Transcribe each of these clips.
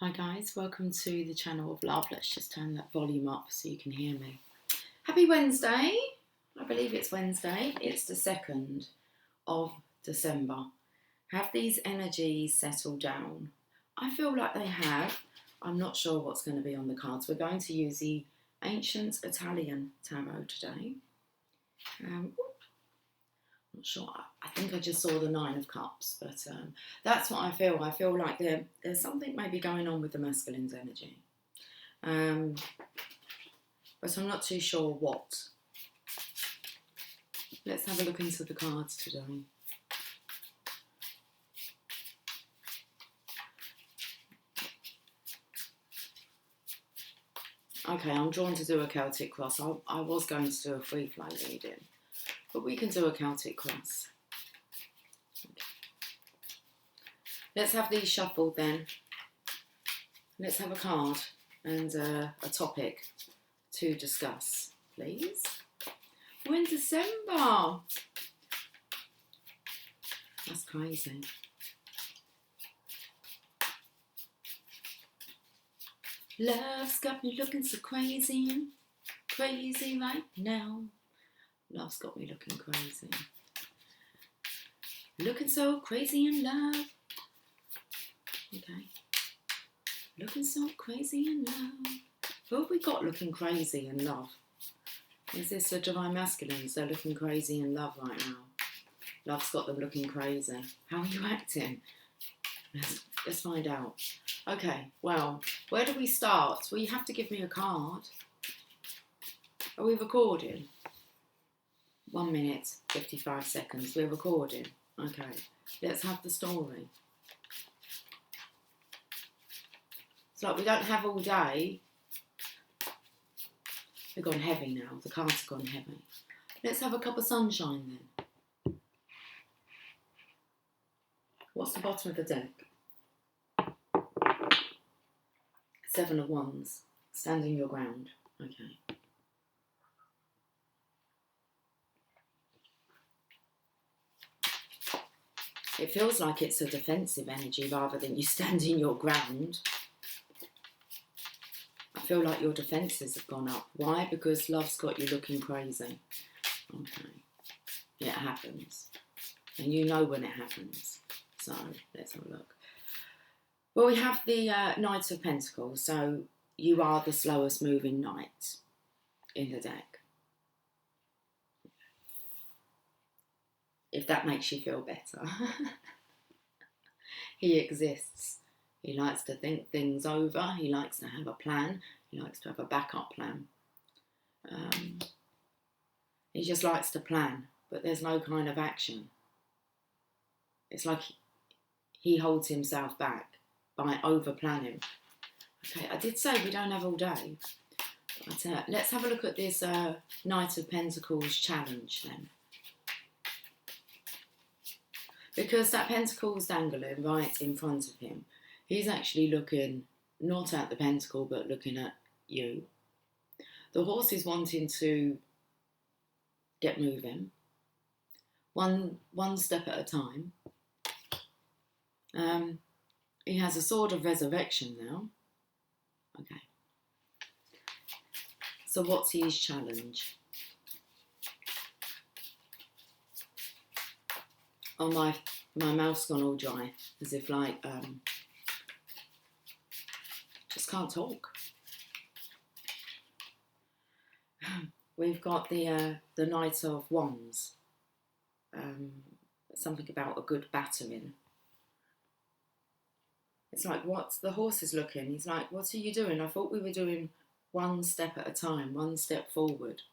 Hi guys, welcome to the channel of love. Let's just turn that volume up so you can hear me. Happy Wednesday. I believe it's Wednesday. It's the 2nd of December. Have these energies settled down? I feel like they have. I'm not sure what's going to be on the cards. We're going to use the ancient Italian tarot today. Not sure. I think I just saw the 9 of Cups, but that's what I feel. I feel like there's something maybe going on with the masculine's energy, but I'm not too sure what. Let's have a look into the cards today. Okay, I'm drawn to do a Celtic Cross. I was going to do a free flow reading, but we can do a Celtic Cross. Okay. Let's have these shuffled then. Let's have a card and a topic to discuss, please. We're in December. That's crazy. Love's got me looking so crazy right now. Love's got me looking crazy. Looking so crazy in love. Okay. Looking so crazy in love. Who have we got looking crazy in love? Is this the Divine Masculines? They're looking crazy in love right now. Love's got them looking crazy. How are you acting? Let's find out. Okay, well, where do we start? Well, you have to give me a card. Are we recording? 1 minute, 55 seconds. We're recording. Okay, let's have the story. It's like we don't have all day. They've gone heavy now. The cards have gone heavy. Let's have a cup of sunshine then. What's the bottom of the deck? 7 of Wands. Standing your ground. Okay. It feels like it's a defensive energy rather than you standing your ground. I feel like your defences have gone up. Why? Because love's got you looking crazy. Okay. It happens. And you know when it happens. So, let's have a look. Well, we have the Knight of Pentacles. So, you are the slowest moving knight in the deck. If that makes you feel better. He exists. He likes to think things over. He likes to have a plan. He likes to have a backup plan. He just likes to plan, but there's no kind of action. It's like he holds himself back by over-planning. Okay, I did say we don't have all day. But let's have a look at this Knight of Pentacles challenge then. Because that pentacle's dangling right in front of him. He's actually looking not at the pentacle, but looking at you. The horse is wanting to get moving. One step at a time. He has a sword of resurrection now. Okay. So what's his challenge? Oh, my mouth's gone all dry, as if like, just can't talk. We've got the Knight of Wands. Something about a good battering. It's like, what's the horse is looking? He's like, what are you doing? I thought we were doing one step at a time, one step forward.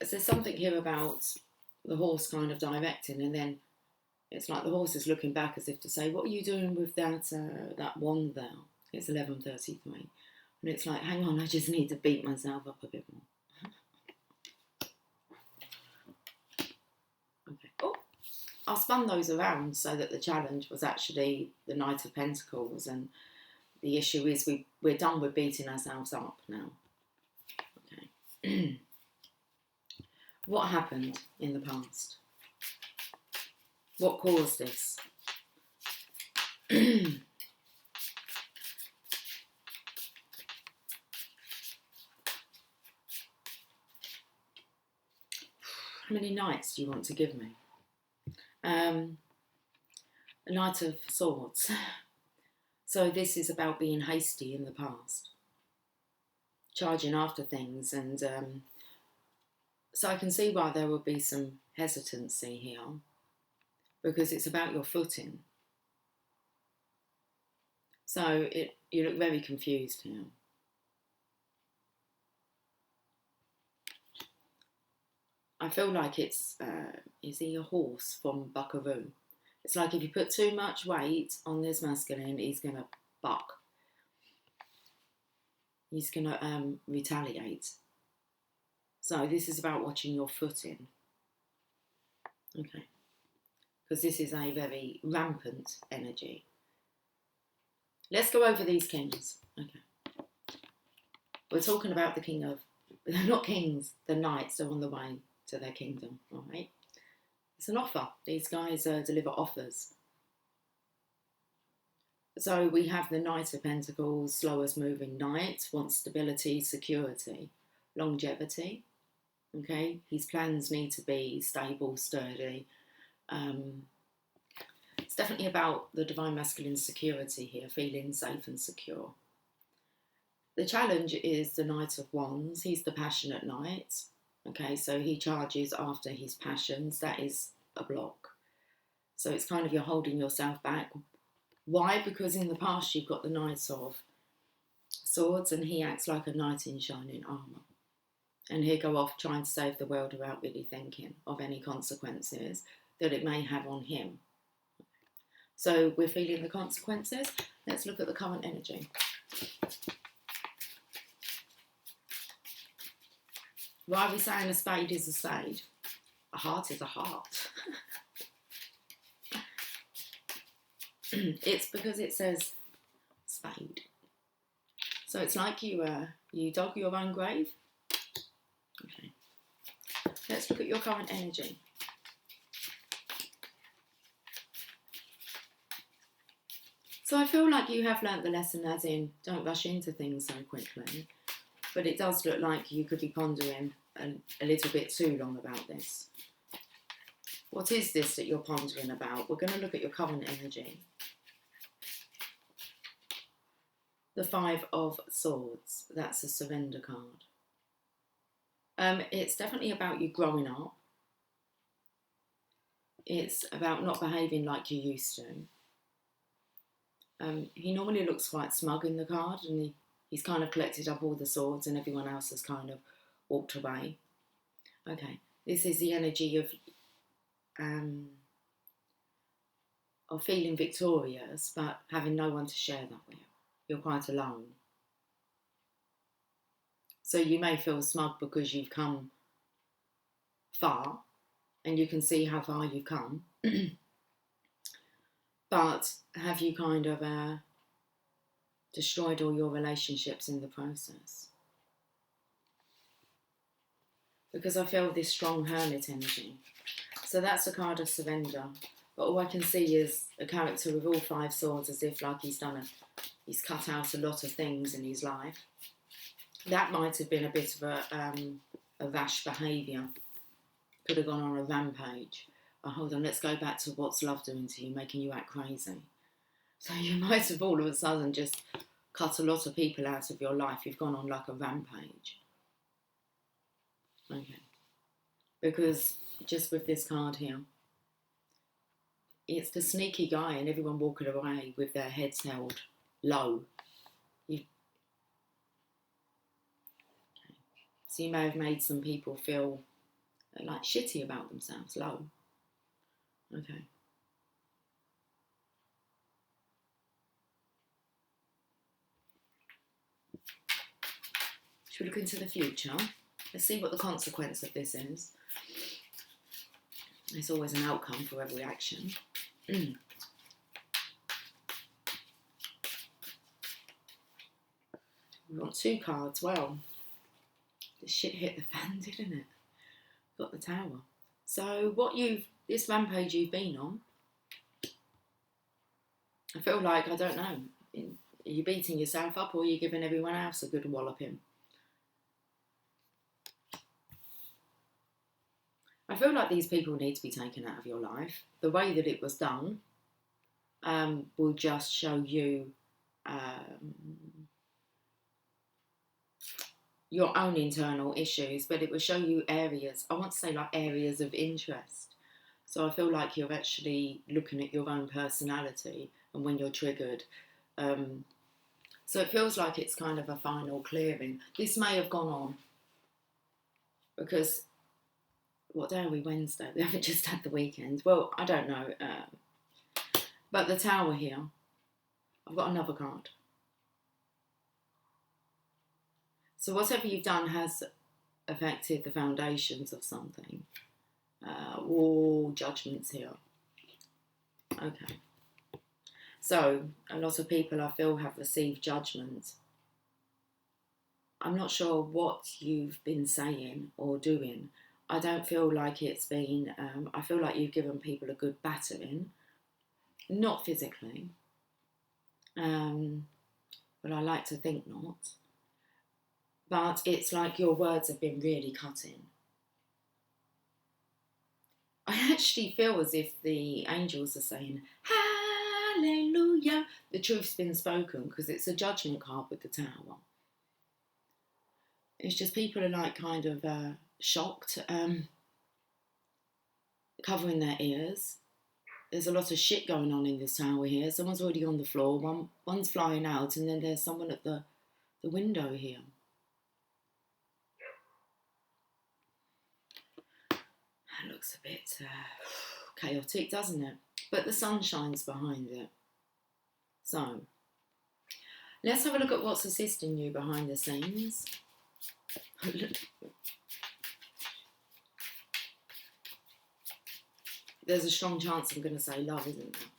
There's something here about the horse kind of directing, and then it's like the horse is looking back as if to say, what are you doing with that wand there? It's 11:33. And it's like, hang on, I just need to beat myself up a bit more. Okay. Oh, I spun those around so that the challenge was actually the Knight of Pentacles, and the issue is we're done with beating ourselves up now. Okay. What happened in the past? What caused this? How many knights do you want to give me? A Knight of Swords. So this is about being hasty in the past, charging after things, and so I can see why there will be some hesitancy here, because it's about your footing. So you look very confused here. I feel like it's, is he a horse from Buckaroo? It's like if you put too much weight on this masculine, he's going to buck. He's going to retaliate. So this is about watching your footing. Okay. Because this is a very rampant energy. Let's go over these kings. Okay. We're talking about the king of, they're not kings, the knights are on the way to their kingdom, all right? It's an offer. These guys deliver offers. So we have the Knight of Pentacles, slowest moving knight, wants stability, security, longevity. Okay, his plans need to be stable, sturdy. It's definitely about the divine masculine security here, feeling safe and secure. The challenge is the Knight of Wands. He's the passionate knight. Okay, so he charges after his passions. That is a block. So it's kind of you're holding yourself back. Why? Because in the past you've got the Knight of Swords and he acts like a knight in shining armour. And he'll go off trying to save the world without really thinking of any consequences that it may have on him. So we're feeling the consequences. Let's look at the current energy. Why are we saying a spade is a spade? A heart is a heart. It's because it says spade. So it's like you dug your own grave. Okay. Let's look at your current energy. So I feel like you have learnt the lesson, as in don't rush into things so quickly. But it does look like you could be pondering a little bit too long about this. What is this that you're pondering about? We're going to look at your current energy. The Five of Swords. That's a surrender card. It's definitely about you growing up. It's about not behaving like you used to. He normally looks quite smug in the card, and he's kind of collected up all the swords and everyone else has kind of walked away. Okay, this is the energy of feeling victorious but having no one to share that with. You're quite alone. So you may feel smug because you've come far and you can see how far you've come. But have you kind of destroyed all your relationships in the process? Because I feel this strong hermit energy. So that's a card of surrender. But all I can see is a character with all five swords, as if like he's he's cut out a lot of things in his life. That might have been a bit of a rash behaviour. Could have gone on a rampage. Oh, hold on, let's go back to what's love doing to you, making you act crazy. So you might have all of a sudden just cut a lot of people out of your life. You've gone on like a rampage. Okay. Because just with this card here, it's the sneaky guy and everyone walking away with their heads held low. Okay. So you may have made some people feel like shitty about themselves, low. Okay. Should we look into the future? Let's see what the consequence of this is. There's always an outcome for every action. We want two cards. Well, the shit hit the fan, didn't it? Got the Tower. So this rampage you've been on, I feel like, I don't know, are you beating yourself up or are you giving everyone else a good walloping? I feel like these people need to be taken out of your life. The way that it was done will just show you your own internal issues, but it will show you areas, I want to say like areas of interest. So I feel like you're actually looking at your own personality and when you're triggered. So it feels like it's kind of a final clearing. This may have gone on because, what day are we? Wednesday. We haven't just had the weekend. Well, I don't know. But the Tower here, I've got another card. So whatever you've done has affected the foundations of something. All judgments here. Okay. So a lot of people I feel have received judgment. I'm not sure what you've been saying or doing. I don't feel like it's been, I feel like you've given people a good battering. Not physically. But I like to think not. But it's like your words have been really cutting. I actually feel as if the angels are saying, hallelujah. The truth's been spoken because it's a judgment card with the Tower. It's just people are like kind of shocked, covering their ears. There's a lot of shit going on in this tower here. Someone's already on the floor, one's flying out, and then there's someone at the window here. That looks a bit chaotic, doesn't it? But the sun shines behind it. So, let's have a look at what's assisting you behind the scenes. There's a strong chance I'm going to say love, isn't there?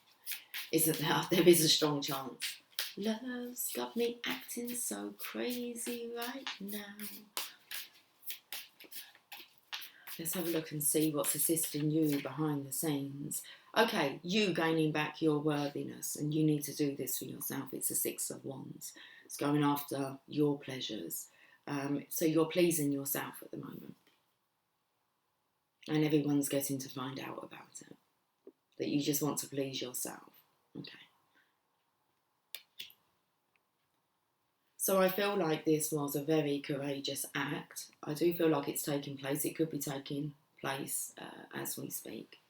Isn't there? There is a strong chance. Love's got me acting so crazy right now. Let's have a look and see what's assisting you behind the scenes. Okay, you gaining back your worthiness, and you need to do this for yourself. It's a Six of Wands. It's going after your pleasures. So you're pleasing yourself at the moment. And everyone's getting to find out about it. That you just want to please yourself. Okay. So I feel like this was a very courageous act. I do feel like it's taking place. It could be taking place as we speak,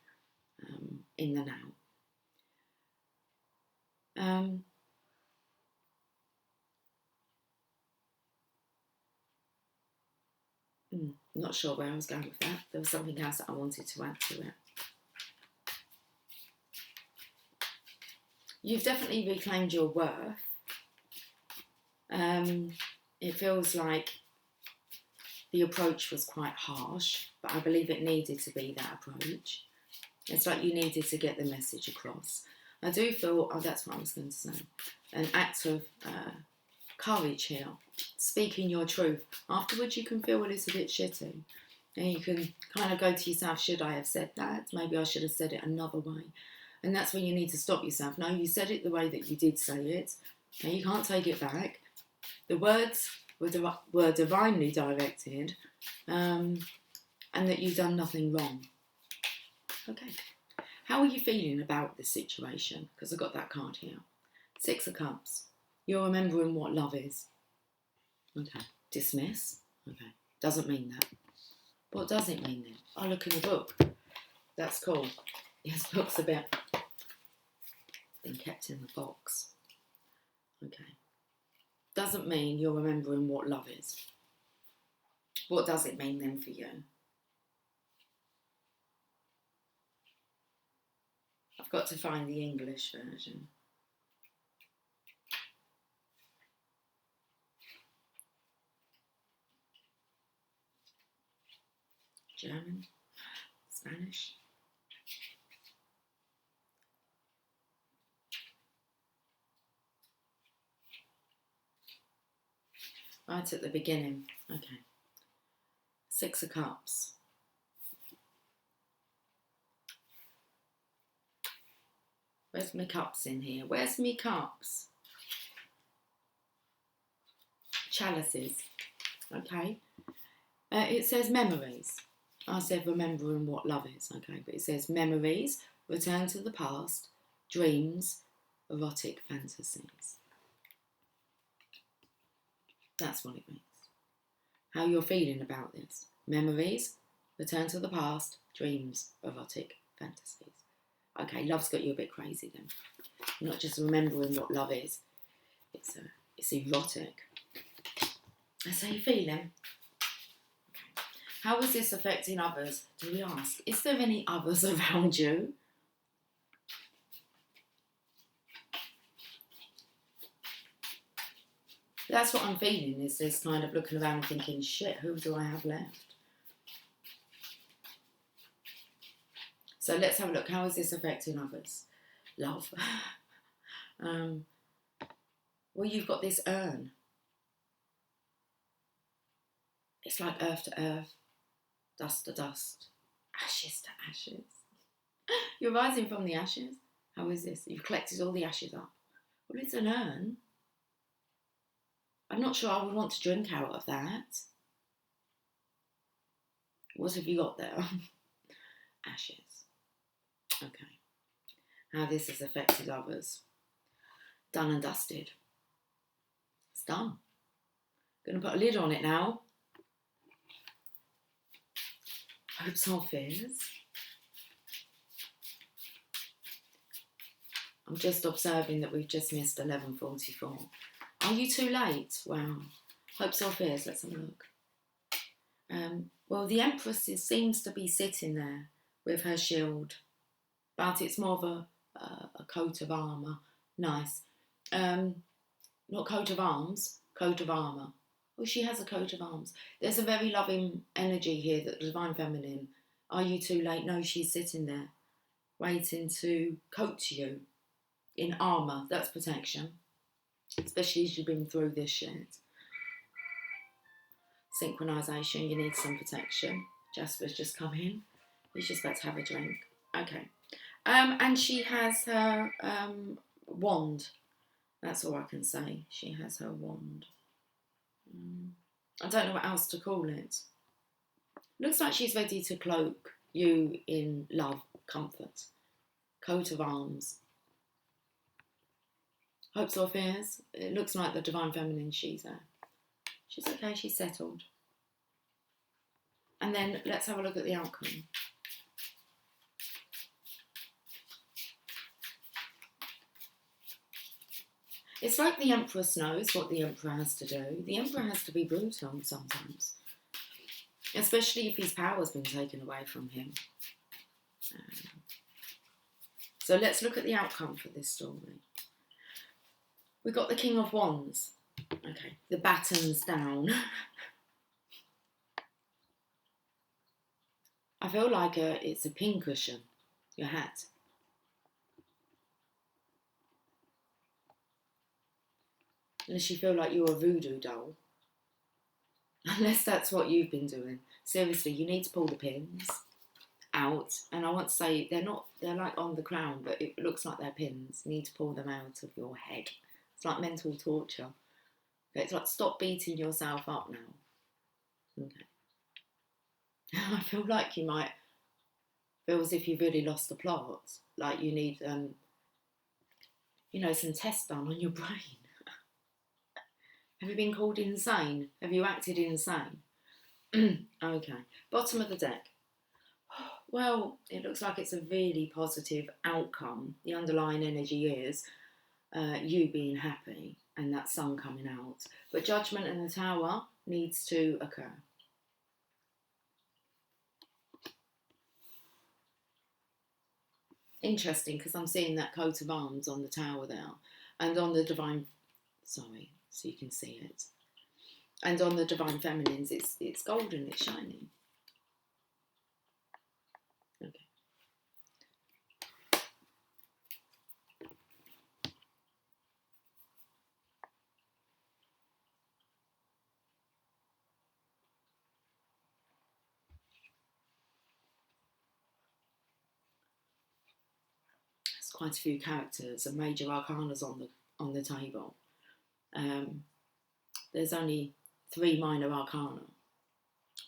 in the now. Not sure where I was going with that. There was something else that I wanted to add to it. You've definitely reclaimed your worth. It feels like the approach was quite harsh, but I believe it needed to be that approach. It's like you needed to get the message across. I do feel, that's what I was going to say, an act of courage here, speaking your truth. Afterwards you can feel a little bit shitty, and you can kind of go to yourself, should I have said that? Maybe I should have said it another way. And that's when you need to stop yourself. No, you said it the way that you did say it, and you can't take it back. The words were divinely directed, and that you've done nothing wrong. Okay. How are you feeling about this situation? Because I've got that card here. Six of Cups. You're remembering what love is. Okay. Dismiss. Okay. Doesn't mean that. What does it mean then? I look in the book. That's cool. Yes, book's a bit been kept in the box. Okay. Doesn't mean you're remembering what love is. What does it mean then for you? I've got to find the English version. German? Spanish? Right at the beginning. Okay. Six of Cups. Where's my cups in here? Where's me cups? Chalices. Okay. It says memories. I said remembering what love is. Okay. But it says memories, return to the past, dreams, erotic fantasies. That's what it means. How you're feeling about this. Memories, return to the past, dreams, erotic fantasies. Okay, love's got you a bit crazy then. You're not just remembering what love is. It's erotic. That's how you're feeling. How is this affecting others? Do we ask? Is there any others around you? That's what I'm feeling, is this kind of looking around and thinking, shit, who do I have left? So let's have a look. How is this affecting others? Love. Well, you've got this urn. It's like earth to earth, dust to dust, ashes to ashes. You're rising from the ashes. How is this? You've collected all the ashes up. Well, it's an urn. I'm not sure I would want to drink out of that. What have you got there? Ashes. Okay. How this has affected others. Done and dusted. It's done. Going to put a lid on it now. Hopes or fears. I'm just observing that we've just missed 11:44. Are you too late? Wow. Hopes or fears? Let's have a look. Well, the Empress seems to be sitting there with her shield, but it's more of a coat of armour. Nice. Not coat of arms, coat of armour. Oh, she has a coat of arms. There's a very loving energy here, that the Divine Feminine. Are you too late? No, she's sitting there, waiting to coat you in armour. That's protection, especially as you've been through this shit. Synchronisation, you need some protection. Jasper's just come in. He's just about to have a drink. Okay. And she has her wand. That's all I can say. She has her wand. I don't know what else to call it. Looks like she's ready to cloak you in love, comfort. Coat of arms. Hopes or fears? It looks like the Divine Feminine, she's there. She's okay, she's settled. And then let's have a look at the outcome. It's like the Empress knows what the Emperor has to do. The Emperor has to be brutal sometimes, especially if his power's been taken away from him. So let's look at the outcome for this story. We've got the King of Wands. Okay, the baton's down. I feel like it's a pincushion, your hat. Unless you feel like you're a voodoo doll. Unless that's what you've been doing. Seriously, you need to pull the pins out. And I want to say, they're like on the crown, but it looks like they're pins. You need to pull them out of your head. It's like mental torture. It's like, stop beating yourself up now. Okay. I feel like you might feel as if you've really lost the plot. Like you need, some tests done on your brain. Have you been called insane? Have you acted insane? Okay. Bottom of the deck. Well, it looks like it's a really positive outcome. The underlying energy is you being happy and that sun coming out. But Judgment and the Tower needs to occur. Interesting, because I'm seeing that coat of arms on the tower there. And on the Divine... Sorry, so you can see it. And on the Divine Feminines, it's golden, it's shining. Okay. quite a few characters and major arcanas on the table. There's only 3 minor arcana,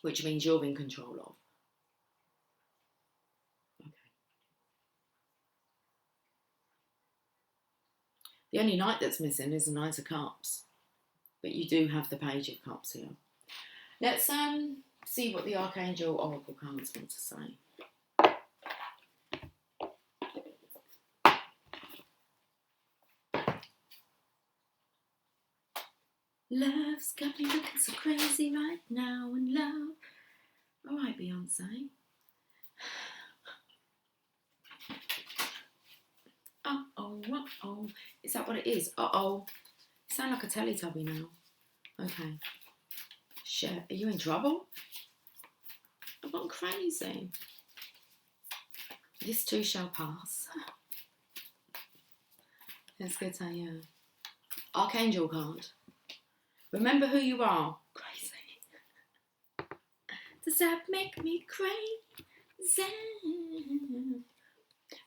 which means you're in control of. Okay. The only knight that's missing is the Knight of Cups, but you do have the Page of Cups here. Let's see what the Archangel Oracle cards want to say. Love's got me looking so crazy right now, and love. All right, Beyonce. Uh-oh, uh-oh. Is that what it is? Uh-oh. You sound like a Teletubby now. Okay. Shit, are you in trouble? I've gone crazy. This too shall pass. Let's get a Archangel card. Remember who you are. Crazy. Does that make me crazy?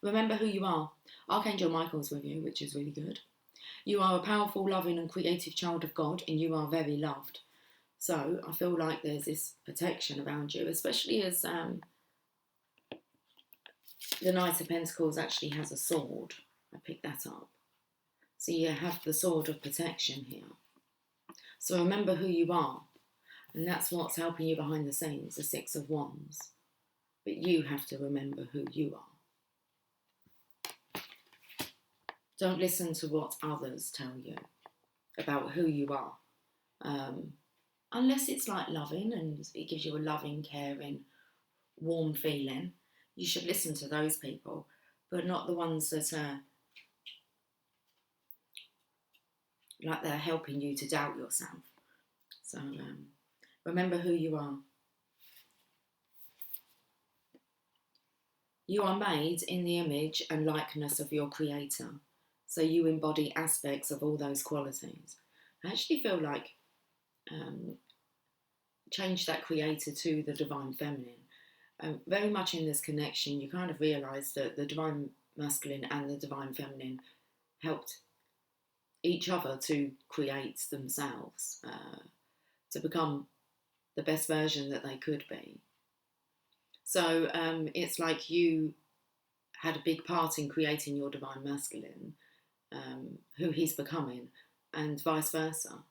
Remember who you are. Archangel Michael's with you, which is really good. You are a powerful, loving and creative child of God, and you are very loved. So I feel like there's this protection around you, especially as the Knight of Pentacles actually has a sword. I picked that up. So you have the sword of protection here. So remember who you are. And that's what's helping you behind the scenes, the 6 of Wands. But you have to remember who you are. Don't listen to what others tell you about who you are. Unless it's like loving and it gives you a loving, caring, warm feeling. You should listen to those people, but not the ones that are like they're helping you to doubt yourself. So remember who you are. You are made in the image and likeness of your Creator. So you embody aspects of all those qualities. I actually feel like change that Creator to the Divine Feminine. Very much in this connection, you kind of realise that the Divine Masculine and the Divine Feminine helped each other to create themselves, to become the best version that they could be. So it's like you had a big part in creating your Divine Masculine, who he's becoming, and vice versa.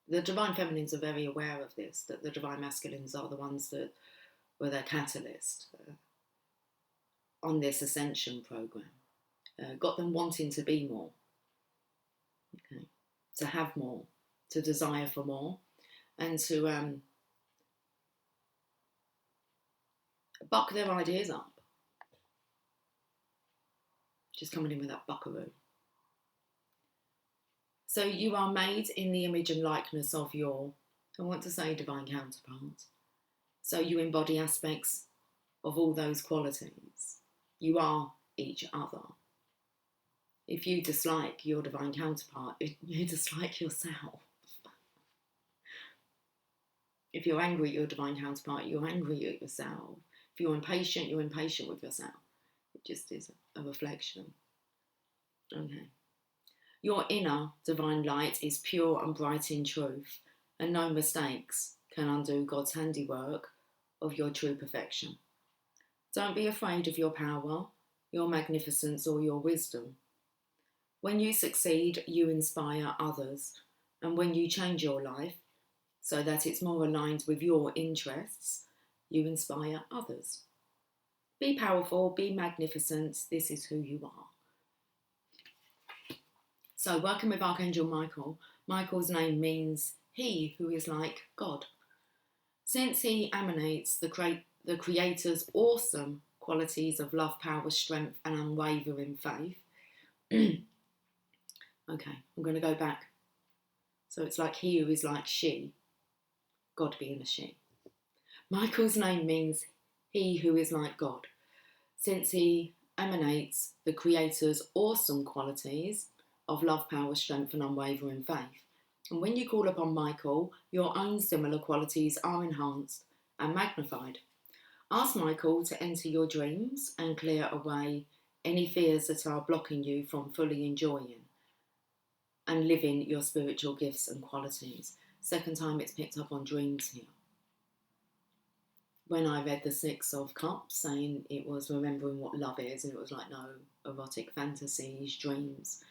The Divine Feminines are very aware of this, that the Divine Masculines are the ones that were their catalyst on this ascension program. Got them wanting to be more, okay, to have more, to desire for more, and to buck their ideas up. Just coming in with that buckaroo. So you are made in the image and likeness of your, I want to say, divine counterpart. So you embody aspects of all those qualities. You are each other. If you dislike your divine counterpart, you dislike yourself. If you're angry at your divine counterpart, you're angry at yourself. If you're impatient with yourself. It just is a reflection. Okay. Your inner divine light is pure and bright in truth, and no mistakes can undo God's handiwork of your true perfection. Don't be afraid of your power, your magnificence, or your wisdom. When you succeed, you inspire others, and when you change your life so that it's more aligned with your interests, you inspire others. Be powerful, be magnificent, this is who you are. So working with Archangel Michael, Michael's name means he who is like God. Since he emanates the Creator's awesome qualities of love, power, strength and unwavering faith. Okay, I'm going to go back. So it's like he who is like she, God being a she. Michael's name means he who is like God. Since he emanates the Creator's awesome qualities of love, power, strength and unwavering faith. And when you call upon Michael, your own similar qualities are enhanced and magnified. Ask Michael to enter your dreams and clear away any fears that are blocking you from fully enjoying and living your spiritual gifts and qualities. Second time it's picked up on dreams here. When I read the Six of Cups, saying it was remembering what love is, and it was like, no, erotic fantasies, dreams.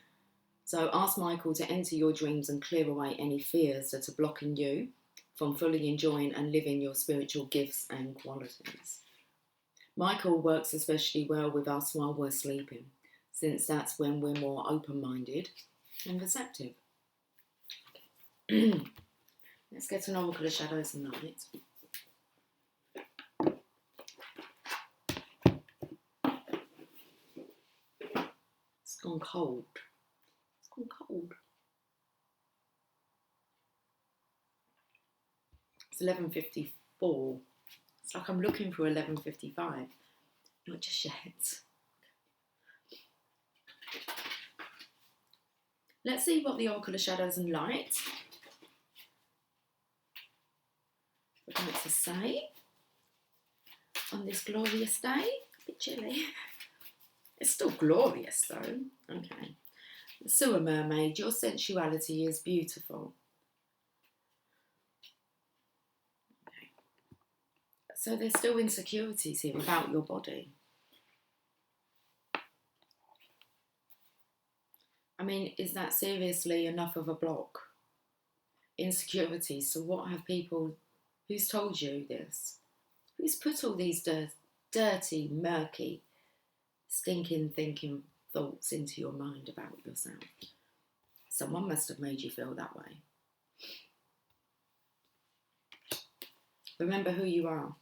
So ask Michael to enter your dreams and clear away any fears that are blocking you from fully enjoying and living your spiritual gifts and qualities. Michael works especially well with us while we're sleeping, since that's when we're more open-minded and receptive. Let's get an oracle of shadows and light. It's gone cold. It's gone cold. It's 11:54. It's like I'm looking for 11:55. Not just yet. Let's see what the oracle of shadows and light would like to say on this glorious day. A bit chilly. It's still glorious though. Okay. The Sewer Mermaid, your sensuality is beautiful. Okay. So there's still insecurities here about your body. I mean, is that seriously enough of a block? Insecurities. So what have people, who's told you this? Who's put all these dirty, murky, stinking thinking thoughts into your mind about yourself? Someone must have made you feel that way. Remember who you are.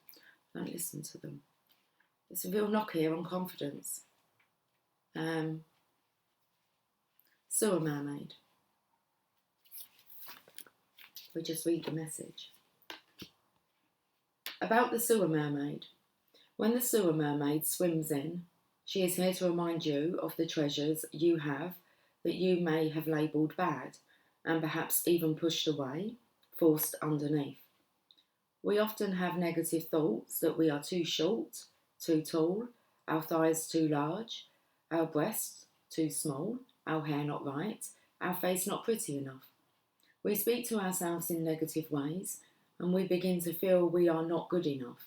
Don't listen to them. It's a real knock here on confidence. Sewer Mermaid. We just read the message. About the Sewer Mermaid. When the Sewer Mermaid swims in, she is here to remind you of the treasures you have that you may have labelled bad and perhaps even pushed away, forced underneath. We often have negative thoughts that we are too short, too tall, our thighs too large, our breasts too small, our hair not right, our face not pretty enough. We speak to ourselves in negative ways and we begin to feel we are not good enough.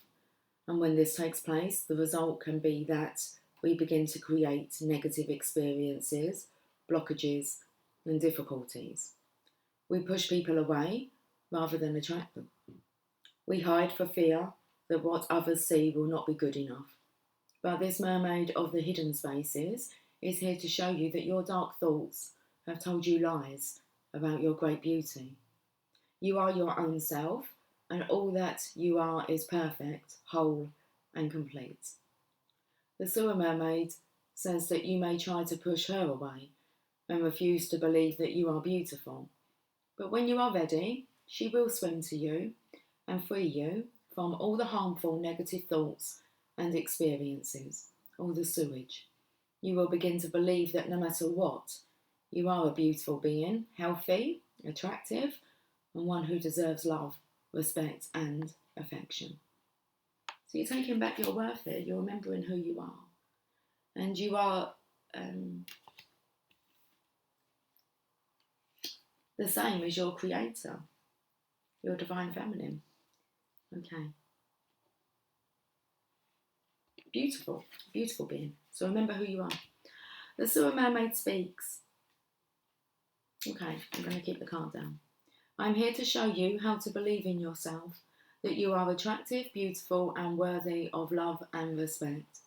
And when this takes place, the result can be that we begin to create negative experiences, blockages and difficulties. We push people away rather than attract them. We hide for fear that what others see will not be good enough. But this mermaid of the hidden spaces is here to show you that your dark thoughts have told you lies about your great beauty. You are your own self, and all that you are is perfect, whole, and complete. The Sewer Mermaid says that you may try to push her away and refuse to believe that you are beautiful. But when you are ready, she will swim to you and free you from all the harmful negative thoughts and experiences, all the sewage. You will begin to believe that no matter what, you are a beautiful being, healthy, attractive, and one who deserves love, respect, and affection. So you're taking back your worth here, you're remembering who you are. And you are the same as your creator, your divine feminine. Okay. Beautiful, beautiful being. So remember who you are. The Sewer Mermaid speaks. Okay, I'm going to keep the card down. I'm here to show you how to believe in yourself, that you are attractive, beautiful, and worthy of love and respect.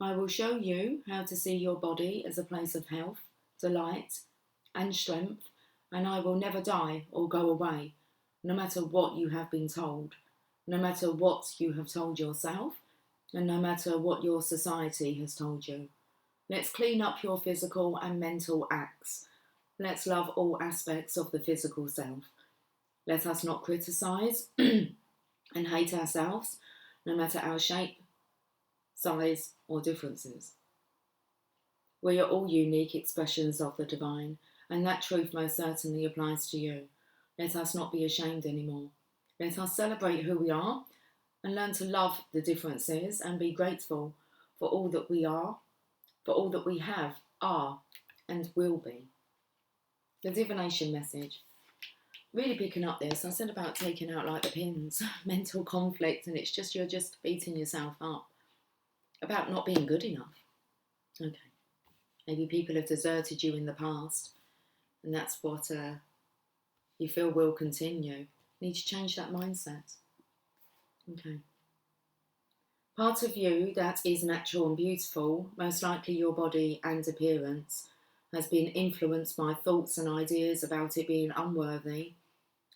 I will show you how to see your body as a place of health, delight, and strength, and I will never die or go away, no matter what you have been told, no matter what you have told yourself, and no matter what your society has told you. Let's clean up your physical and mental acts. Let's love all aspects of the physical self. Let us not criticise and hate ourselves, no matter our shape, size, or differences. We are all unique expressions of the divine, and that truth most certainly applies to you. Let us not be ashamed anymore. Let us celebrate who we are and learn to love the differences and be grateful for all that we are for all that we have, are, and will be. The divination message. Really picking up this. I said about taking out like the pins, mental conflict, and it's just you're just beating yourself up about not being good enough. Okay. Maybe people have deserted you in the past, and that's what you feel will continue. You need to change that mindset. Okay. Part of you that is natural and beautiful, most likely your body and appearance, has been influenced by thoughts and ideas about it being unworthy,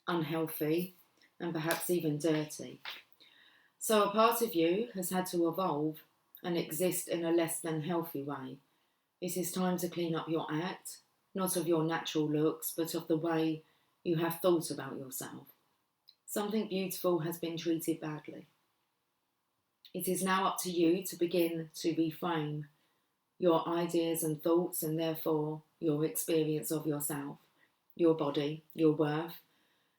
unhealthy, and perhaps even dirty. So a part of you has had to evolve and exist in a less than healthy way. It is time to clean up your act, not of your natural looks, but of the way you have thought about yourself. Something beautiful has been treated badly. It is now up to you to begin to reframe your ideas and thoughts, and therefore your experience of yourself, your body, your worth,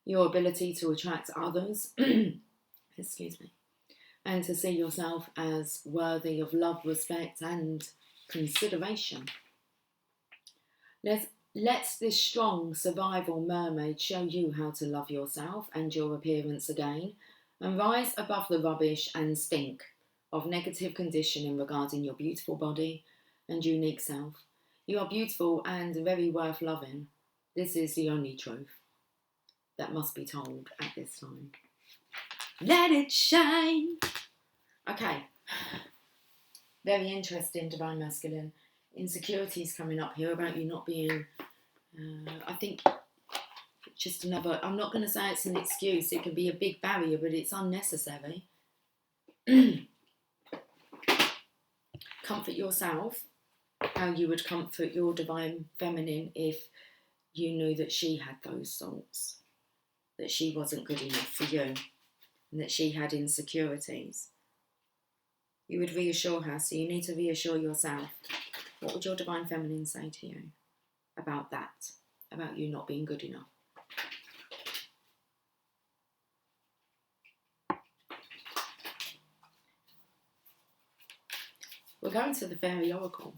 your ability to attract others, excuse me, and to see yourself as worthy of love, respect, and consideration. Let this strong survival mermaid show you how to love yourself and your appearance again, and rise above the rubbish and stink of negative conditioning regarding your beautiful body and unique self. You are beautiful and very worth loving. This is the only truth that must be told at this time. Let it shine. Okay. Very interesting, Divine Masculine. Insecurities coming up here about you not being, I think, just another, I'm not going to say it's an excuse. It can be a big barrier, but it's unnecessary. Comfort yourself, how you would comfort your Divine Feminine if you knew that she had those thoughts, that she wasn't good enough for you, and that she had insecurities. You would reassure her, so you need to reassure yourself. What would your Divine Feminine say to you about that, about you not being good enough? We're going to the Fairy Oracle.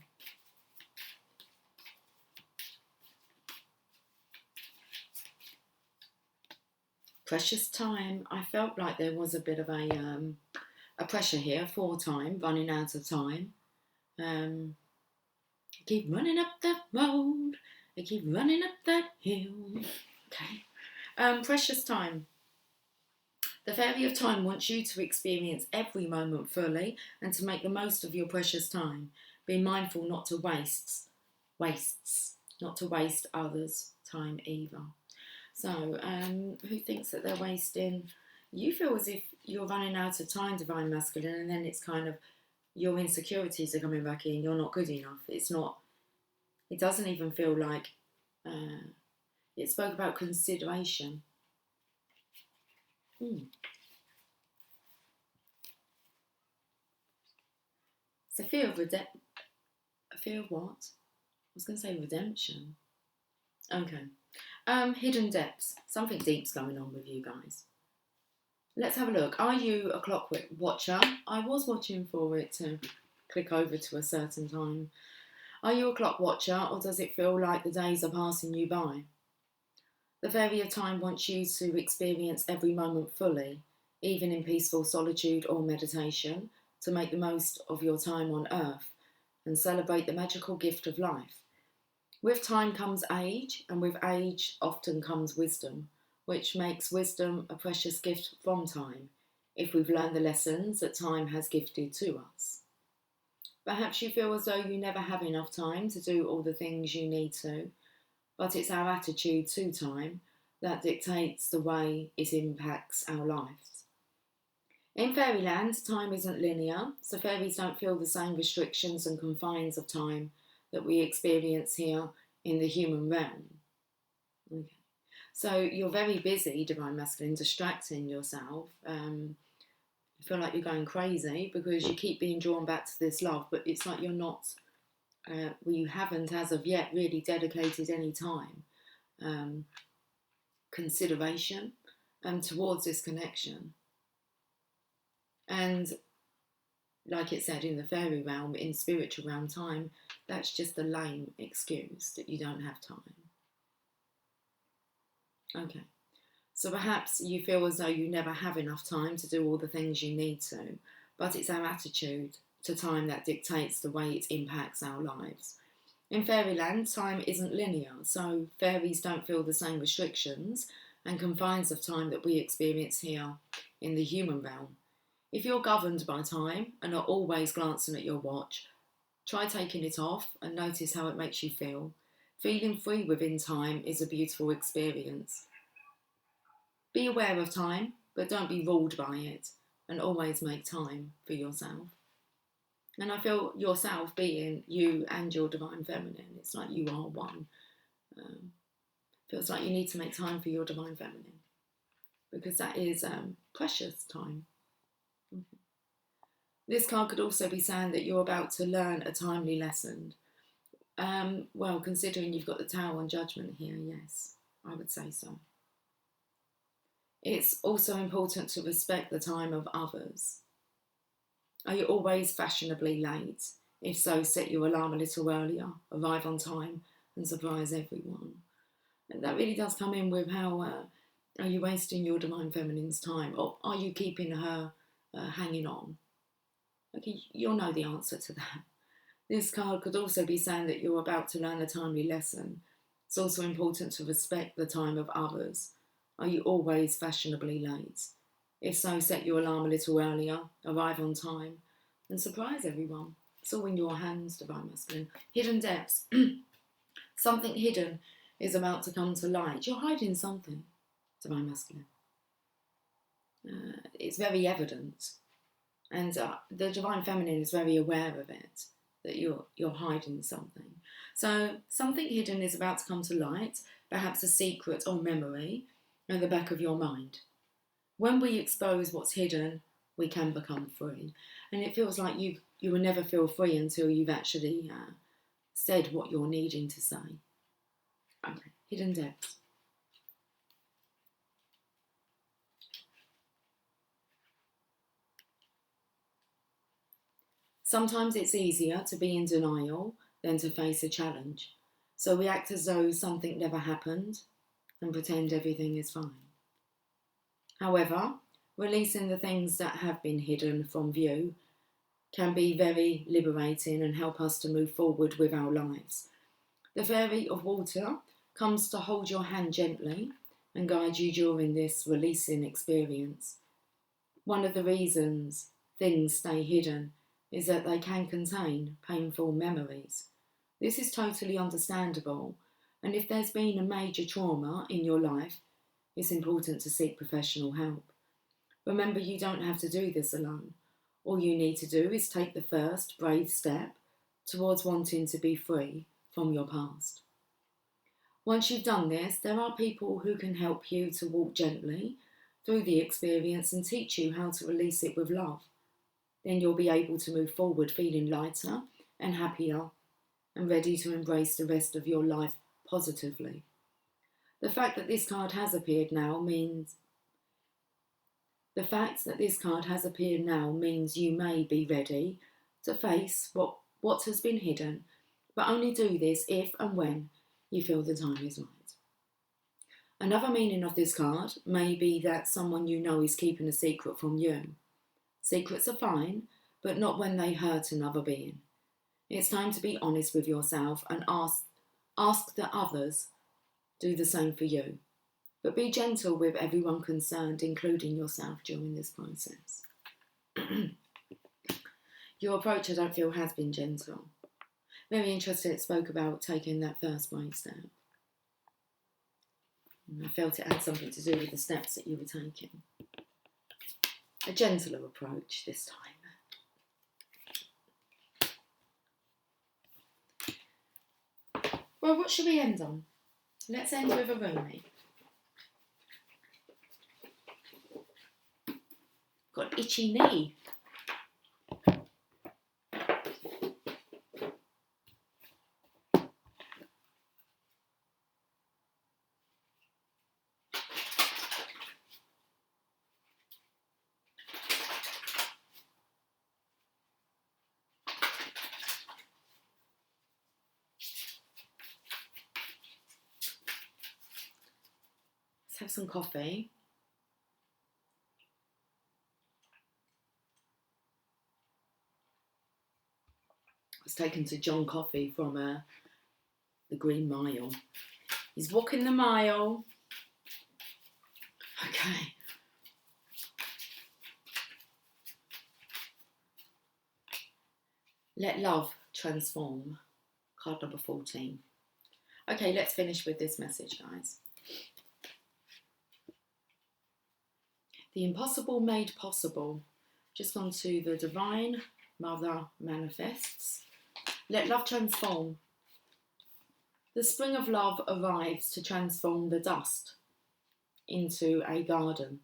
Precious time. I felt like there was a bit of a pressure here for time, running out of time. I keep running up that road. I keep running up that hill. Okay. Precious time. The Fairy of Time wants you to experience every moment fully and to make the most of your precious time. Be mindful not to waste others' time either. So, who thinks that they're wasting? You feel as if you're running out of time, Divine Masculine, and then it's kind of your insecurities are coming back in. You're not good enough. It's not. It doesn't even feel like. It spoke about consideration. It's a fear of a fear of what? I was going to say redemption. Okay. Hidden depths. Something deep's going on with you guys. Let's have a look. Are you a clock watcher? I was watching for it to click over to a certain time. Are you a clock watcher, or does it feel like the days are passing you by? The Fairy of Time wants you to experience every moment fully, even in peaceful solitude or meditation, to make the most of your time on earth and celebrate the magical gift of life. With time comes age, and with age often comes wisdom, which makes wisdom a precious gift from time, if we've learned the lessons that time has gifted to us. Perhaps you feel as though you never have enough time to do all the things you need to, but it's our attitude to time that dictates the way it impacts our lives. In fairyland, time isn't linear, so fairies don't feel the same restrictions and confines of time that we experience here in the human realm. Okay. So you're very busy, Divine Masculine, distracting yourself. You feel like you're going crazy because you keep being drawn back to this love, but it's like you're not, you haven't as of yet really dedicated any time, consideration towards this connection. And like it said, in the fairy realm, in spiritual realm, time, that's just a lame excuse that you don't have time. Okay. So perhaps you feel as though you never have enough time to do all the things you need to, but it's our attitude to time that dictates the way it impacts our lives. In fairyland, time isn't linear, so fairies don't feel the same restrictions and confines of time that we experience here in the human realm. If you're governed by time and are always glancing at your watch, try taking it off and notice how it makes you feel. Feeling free within time is a beautiful experience. Be aware of time, but don't be ruled by it, and always make time for yourself. And I feel yourself being you and your divine feminine. It's like you are one. Feels like you need to make time for your divine feminine, because that is precious time. This card could also be saying that you're about to learn a timely lesson. Well, considering you've got the Tower and Judgment here, yes, I would say so. It's also important to respect the time of others. Are you always fashionably late? If so, set your alarm a little earlier, arrive on time and surprise everyone. And that really does come in with how are you wasting your divine feminine's time, or are you keeping her hanging on? Okay, you'll know the answer to that. This card could also be saying that you're about to learn a timely lesson. It's also important to respect the time of others. Are you always fashionably late? If so, set your alarm a little earlier, arrive on time, and surprise everyone. It's all in your hands, divine masculine. Hidden depths. Something hidden is about to come to light. You're hiding something, divine masculine. It's very evident. And the divine feminine is very aware of it, that you're hiding something. So something hidden is about to come to light, perhaps a secret or memory at the back of your mind. When we expose what's hidden, we can become free. And it feels like you will never feel free until you've actually said what you're needing to say. Okay, hidden depths. Sometimes it's easier to be in denial than to face a challenge. So we act as though something never happened and pretend everything is fine. However, releasing the things that have been hidden from view can be very liberating and help us to move forward with our lives. The Fairy of Water comes to hold your hand gently and guide you during this releasing experience. One of the reasons things stay hidden is that they can contain painful memories. This is totally understandable, and if there's been a major trauma in your life, it's important to seek professional help. Remember, you don't have to do this alone. All you need to do is take the first brave step towards wanting to be free from your past. Once you've done this, there are people who can help you to walk gently through the experience and teach you how to release it with love. Then you'll be able to move forward feeling lighter and happier and ready to embrace the rest of your life positively. The fact that this card has appeared now means you may be ready to face what has been hidden, but only do this if and when you feel the time is right. Another meaning of this card may be that someone you know is keeping a secret from you. Secrets are fine, but not when they hurt another being. It's time to be honest with yourself and ask that others do the same for you. But be gentle with everyone concerned, including yourself, during this process. Your approach, I don't feel, has been gentle. Very interested it spoke about taking that first brave step. And I felt it had something to do with the steps that you were taking. A gentler approach this time. Well, what should we end on? Let's end with a Rumi. Got an itchy knee. Let's have some coffee. I was taken to John Coffey from the Green Mile. He's walking the mile. Okay. Let love transform. Card number 14. Okay, let's finish with this message, guys. The impossible made possible. Just gone to the Divine Mother manifests. Let love transform. The spring of love arrives to transform the dust into a garden.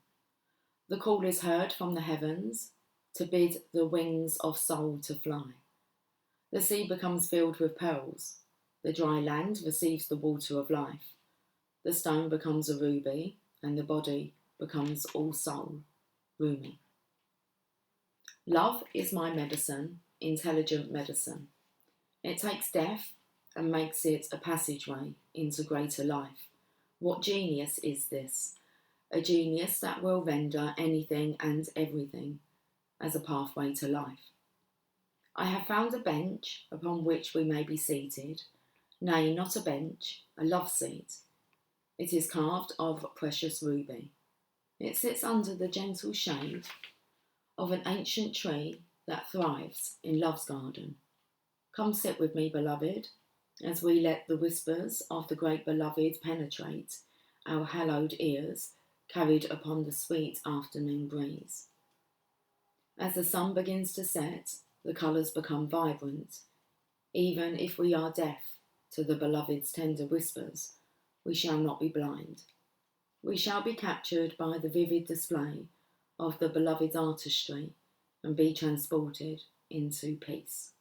The call is heard from the heavens to bid the wings of soul to fly. The sea becomes filled with pearls. The dry land receives the water of life. The stone becomes a ruby, and the body becomes all soul, roomy. Love is my medicine, intelligent medicine. It takes death and makes it a passageway into greater life. What genius is this? A genius that will render anything and everything as a pathway to life. I have found a bench upon which we may be seated. Nay, not a bench, a love seat. It is carved of precious ruby. It sits under the gentle shade of an ancient tree that thrives in love's garden. Come sit with me, beloved, as we let the whispers of the great beloved penetrate our hallowed ears, carried upon the sweet afternoon breeze. As the sun begins to set, the colours become vibrant. Even if we are deaf to the beloved's tender whispers, we shall not be blind. We shall be captured by the vivid display of the beloved's artistry and be transported into peace.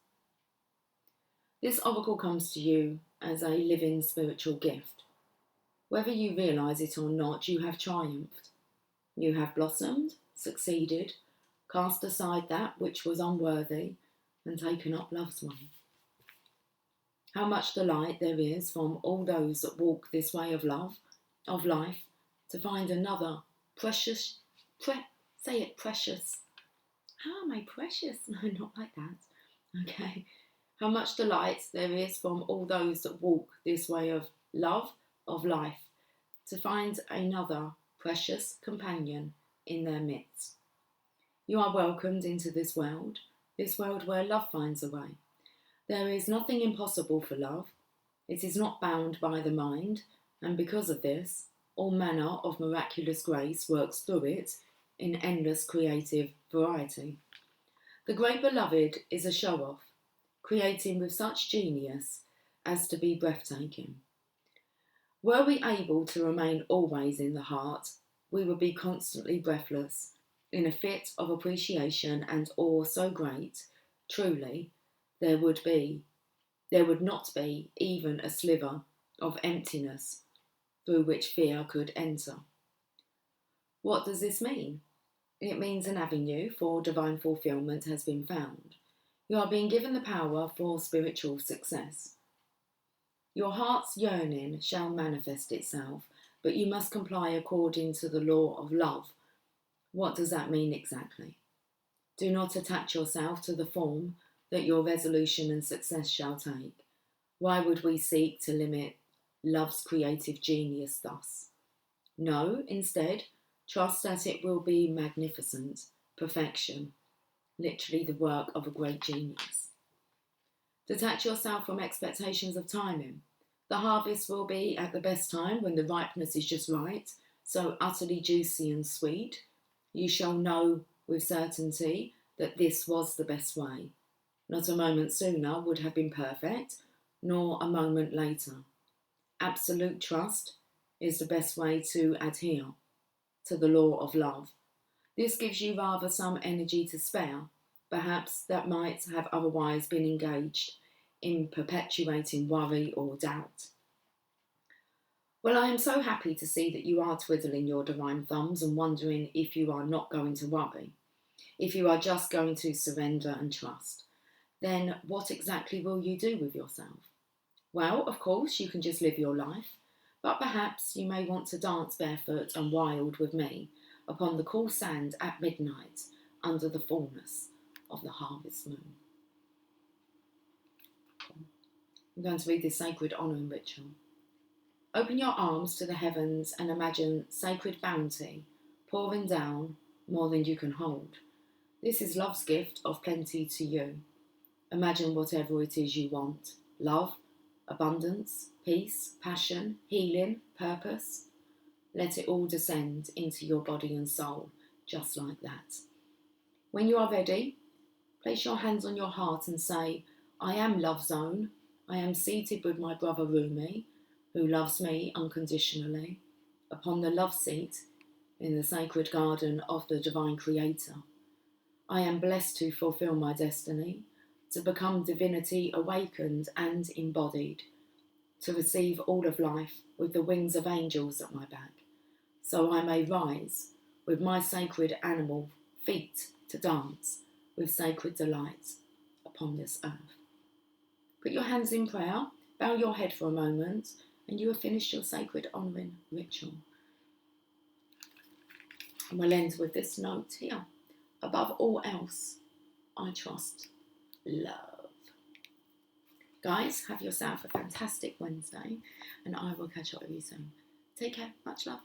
This oracle comes to you as a living spiritual gift. Whether you realise it or not, you have triumphed. You have blossomed, succeeded, cast aside that which was unworthy, and taken up love's way. How much delight there is from all those that walk this way of love, of life, to find another precious, say it, precious. How am I precious? No, not like that. Okay. How much delight there is from all those that walk this way of love, of life, to find another precious companion in their midst. You are welcomed into this world where love finds a way. There is nothing impossible for love. It is not bound by the mind, and because of this, all manner of miraculous grace works through it in endless creative variety. The great beloved is a show-off, creating with such genius as to be breathtaking. Were we able to remain always in the heart, we would be constantly breathless, in a fit of appreciation and awe so great, truly, there would not be even a sliver of emptiness through which fear could enter. What does this mean? It means an avenue for divine fulfillment has been found. You are being given the power for spiritual success. Your heart's yearning shall manifest itself, but you must comply according to the law of love. What does that mean exactly? Do not attach yourself to the form that your resolution and success shall take. Why would we seek to limit love's creative genius thus? No, instead, trust that it will be magnificent, perfection, literally the work of a great genius. Detach yourself from expectations of timing. The harvest will be at the best time when the ripeness is just right, so utterly juicy and sweet. You shall know with certainty that this was the best way. Not a moment sooner would have been perfect, nor a moment later. Absolute trust is the best way to adhere to the law of love. This gives you rather some energy to spare, perhaps that might have otherwise been engaged in perpetuating worry or doubt. Well, I am so happy to see that you are twiddling your divine thumbs and wondering if you are not going to worry, if you are just going to surrender and trust. Then what exactly will you do with yourself? Well, of course, you can just live your life, But perhaps you may want to dance barefoot and wild with me upon the cool sand at midnight under the fullness of the harvest moon. I'm going to read this sacred honouring ritual. Open your arms to the heavens and imagine sacred bounty pouring down more than you can hold. This is love's gift of plenty to you. Imagine whatever it is you want. Love, abundance, peace, passion, healing, purpose. Let it all descend into your body and soul, just like that. When you are ready, place your hands on your heart and say, I am love zone. I am seated with my brother Rumi, who loves me unconditionally, upon the love seat in the sacred garden of the divine creator. I am blessed to fulfill my destiny, to become divinity awakened and embodied, to receive all of life with the wings of angels at my back, so I may rise with my sacred animal feet to dance with sacred delight upon this earth. Put your hands in prayer, bow your head for a moment, and you have finished your sacred honouring ritual. And we'll end with this note here. Above all else, I trust love. Guys, have yourself a fantastic Wednesday, and I will catch up with you soon. Take care. Much love.